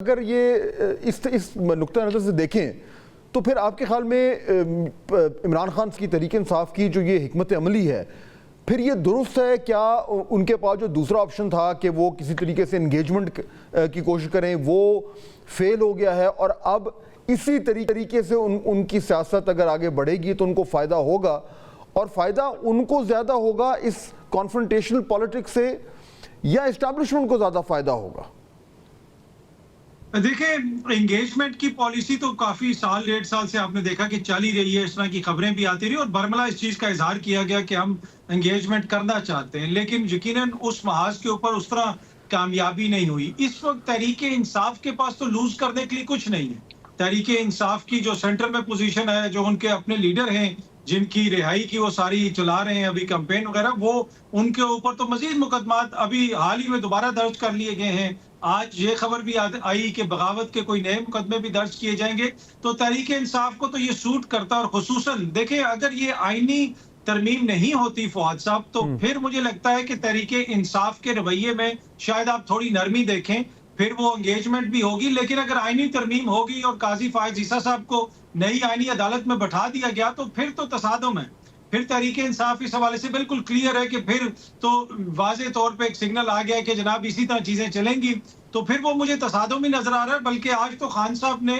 अगर ये इस नुक्ता नज़र से देखें तो फिर आपके ख्याल में इमरान खान की तहरीक इंसाफ की जो ये हिकमत अमली है, फिर ये दुरुस्त है क्या? उनके पास जो दूसरा ऑप्शन था कि वो किसी तरीके से इंगेजमेंट की कोशिश करें, वो फेल हो गया है और अब इसी तरीके से उनकी सियासत अगर आगे बढ़ेगी तो उनको फ़ायदा होगा, और फ़ायदा उनको ज़्यादा होगा इस कॉन्फ्रंटेशनल पॉलिटिक्स से या इस्टेब्लिशमेंट को ज़्यादा फ़ायदा होगा? देखिए, एंगेजमेंट की पॉलिसी तो काफी साल 1.5 साल से आपने देखा कि चल ही रही है, इस तरह की खबरें भी आती रही और बरमला इस चीज का इजहार किया गया कि हम एंगेजमेंट करना चाहते हैं, लेकिन यकीनन उस महाज के ऊपर उस तरह कामयाबी नहीं हुई। इस वक्त तहरीक इंसाफ के पास तो लूज करने के लिए कुछ नहीं है। तहरीक इंसाफ की जो सेंटर में पोजीशन है, जो उनके अपने लीडर हैं जिनकी रिहाई की वो सारी चला रहे हैं अभी कैंपेन वगैरह, वो उनके ऊपर तो मजीद मुकदमात अभी हाल ही में दोबारा दर्ज कर लिए गए हैं। आज ये खबर भी आई कि बगावत के कोई नए मुकदमे भी दर्ज किए जाएंगे। तो तहरीक इंसाफ को तो ये सूट करता है, और खुसूसन देखिए अगर ये आईनी तरमीम नहीं होती फवाद साहब, तो फिर मुझे लगता है कि तहरीक इंसाफ के रवैये में शायद आप थोड़ी नरमी देखें, फिर वो एंगेजमेंट भी होगी। लेकिन अगर आईनी तरमीम होगी और काजी फायज ईसा साहब को नई आईनी अदालत में बैठा दिया गया, तो फिर तो तसादुम है। फिर तहरीक इंसाफ इस हवाले से बिल्कुल क्लियर है कि फिर तो वाज़े तौर पे एक सिग्नल आ गया है कि जनाब इसी तरह चीजें चलेंगी। तो फिर वो मुझे तसादुम ही नजर आ रहा है। बल्कि आज तो खान साहब ने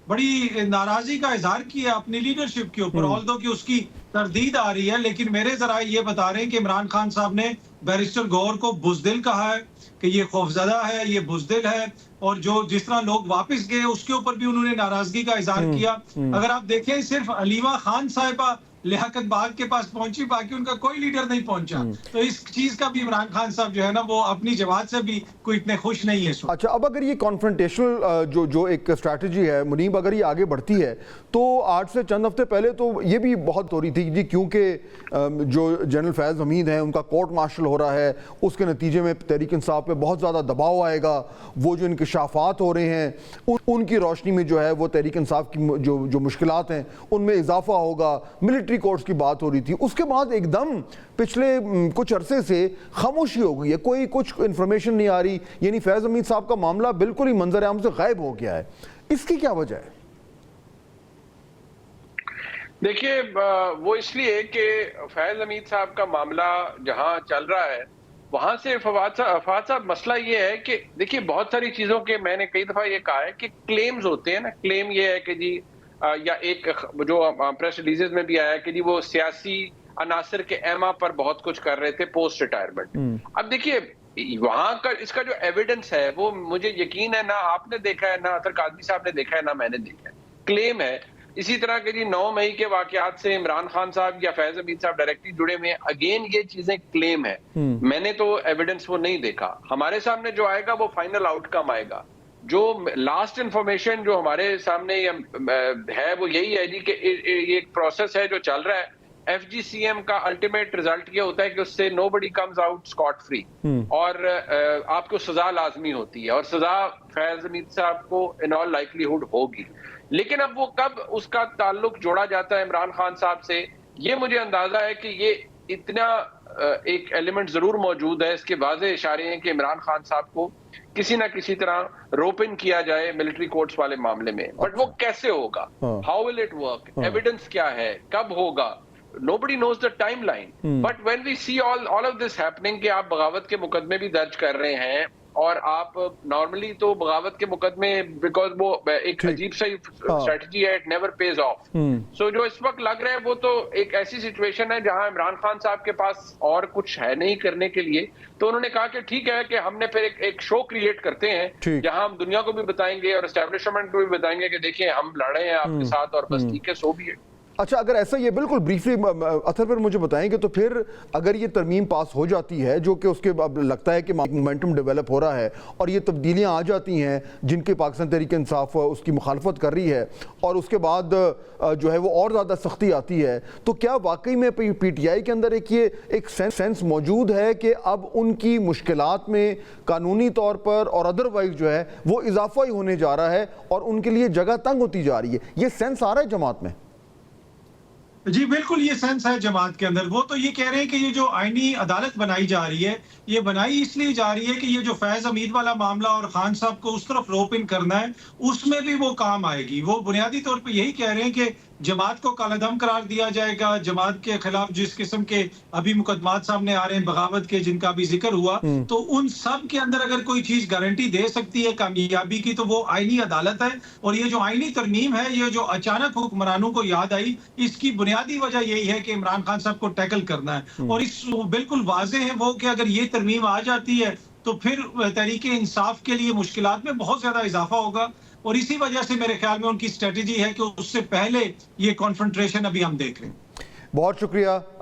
बड़ी नाराजगी का इजहार किया अपनी लीडरशिप के ऊपर, ऑल्दो कि उसकी तरदीद आ रही है, लेकिन मेरे जराए ये बता रहे हैं कि इमरान खान साहब ने बैरिस्टर गौहर को बुज़दिल कहा है कि ये खौफजदा है, ये बुज़दिल है, और जो जिस तरह लोग वापस गए उसके ऊपर भी उन्होंने नाराजगी का इजहार किया। अगर आप देखें सिर्फ हलीमा खान साहिबा लियाकत बाग के पास पहुंची, बाकी उनका कोई लीडर नहीं पहुंचा। तो इस चीज का भी इमरान खान साहब जो है ना, वो अपनी जवाब से भी कोई इतने खुश नहीं है। अच्छा, अब अगर ये कॉन्फ्रंटेशनल जो एक स्ट्रैटेजी है मुनीब, अगर ये आगे बढ़ती है तो आज से चंद हफ्ते पहले तो ये भी बहुत हो रही थी जी, क्योंकि जो जनरल फैज़ हमीद हैं उनका कोर्ट मार्शल हो रहा है, उसके नतीजे में तहरीक इंसाफ पे बहुत ज़्यादा दबाव आएगा। वो जो इंकशाफात हो रहे हैं उनकी रोशनी में जो है वो तहरीक इंसाफ की जो मुश्किलात हैं उनमें इजाफा होगा। मिलिट्री कोर्ट्स की बात हो रही थी, उसके बाद एकदम पिछले कुछ अरसे से खामोशी हो गई है, कोई कुछ इंफॉर्मेशन नहीं आ रही, यानी फैज़ हमीद साहब का मामला बिल्कुल ही मंजर आम से गायब हो गया है। इसकी क्या वजह है? देखिए, वो इसलिए कि फैज हमीद साहब का मामला जहां चल रहा है वहां से फवाद साहब मसला ये है कि देखिए बहुत सारी चीजों के मैंने कई दफा ये कहा है कि क्लेम्स होते हैं ना। क्लेम ये है कि जी या एक जो प्रेस रिलीजेस में भी आया कि जी वो सियासी अनासर के एमा पर बहुत कुछ कर रहे थे पोस्ट रिटायरमेंट। अब देखिए वहां का इसका जो एविडेंस है वो मुझे यकीन है ना आपने देखा है, ना अतर कादरी साहब ने देखा है, ना मैंने देखा है। क्लेम है इसी तरह के जी 9 मई के वाकयात से इमरान खान साहब या फैज हमीद साहब डायरेक्टली जुड़े हुए हैं। अगेन ये चीजें क्लेम है, मैंने तो एविडेंस वो नहीं देखा। हमारे सामने जो आएगा वो फाइनल आउटकम आएगा। जो लास्ट इंफॉर्मेशन जो हमारे सामने है वो यही है जी कि ये एक प्रोसेस है जो चल रहा है। FGCM का अल्टीमेट रिजल्ट ये होता है कि उससे nobody comes out scot free, और आपको सजा लाजमी होती है, और सजा फैज हमीद साहब को इन ऑल लाइकलीहुड होगी। लेकिन अब वो कब उसका ताल्लुक जोड़ा जाता है इमरान खान साहब से, ये मुझे अंदाजा है कि ये इतना एक एलिमेंट जरूर मौजूद है। इसके वाज़े इशारे हैं कि इमरान खान साहब को किसी ना किसी तरह रोप इन किया जाए मिलिट्री कोर्ट्स वाले मामले में। बट वो कैसे होगा, how will it work, evidence क्या है, कब होगा, nobody knows the timeline. But when we see all of this happening कि आप बगावत के मुकदमे भी दर्ज कर रहे हैं, और आप नॉर्मली तो बगावत के मुकदमे बिकॉज वो एक अजीब सा स्ट्रेटजी है, इट नेवर पेज ऑफ। सो जो इस वक्त लग रहा है वो तो एक ऐसी सिचुएशन है जहां इमरान खान साहब के पास और कुछ है नहीं करने के लिए, तो उन्होंने कहा कि ठीक है कि हमने फिर एक शो क्रिएट करते हैं जहां हम दुनिया को भी बताएंगे और एस्टेब्लिशमेंट को भी बताएंगे कि देखिए हम लड़े हैं आपके साथ, और बस ठीक है, सो भी है। अच्छा, अगर ऐसा ये बिल्कुल ब्रीफली अतर पर मुझे बताएंगे तो फिर अगर ये तरमीम पास हो जाती है जो कि उसके अब लगता है कि मोमेंटम डेवलप हो रहा है और ये तब्दीलियां आ जाती हैं जिनके पाकिस्तान तहरीक इंसाफ उसकी मुखालफत कर रही है, और उसके बाद जो है वो और ज़्यादा सख्ती आती है, तो क्या वाकई में PTI के अंदर एक सेंस मौजूद है कि अब उनकी मुश्किलात में कानूनी तौर पर और अदरवाइज जो है वो इजाफा ही होने जा रहा है और उनके लिए जगह तंग होती जा रही है? ये सेंस आ रहा है जमात में? जी बिल्कुल, ये सेंस है जमात के अंदर। वो तो ये कह रहे हैं कि ये जो आईनी अदालत बनाई जा रही है, ये बनाई इसलिए जा रही है कि ये जो फैज हमीद वाला मामला और खान साहब को उस तरफ रोप इन करना है, उसमें भी वो काम आएगी। वो बुनियादी तौर पे यही कह रहे हैं कि जमात को कालादम करार दिया जाएगा। जमात के खिलाफ जिस किस्म के अभी मुकदमात सामने आ रहे हैं बगावत के, जिनका भी जिक्र हुआ, तो उन सब के अंदर अगर कोई चीज गारंटी दे सकती है कामयाबी की, तो वो आईनी अदालत है। और ये जो आईनी तरमीम है, ये जो अचानक हुक्मरानों को याद आई, इसकी बुनियादी वजह यही है कि इमरान खान साहब को टैकल करना है। और इस बिल्कुल वाजे है वो कि अगर ये तरमीम आ जाती है तो फिर तहरीके इंसाफ के लिए मुश्किलात में बहुत ज्यादा इजाफा होगा। और इसी वजह से मेरे ख्याल में उनकी स्ट्रेटेजी है कि उससे पहले ये कॉन्फ्रंट्रेशन अभी हम देख रहे हैं। बहुत शुक्रिया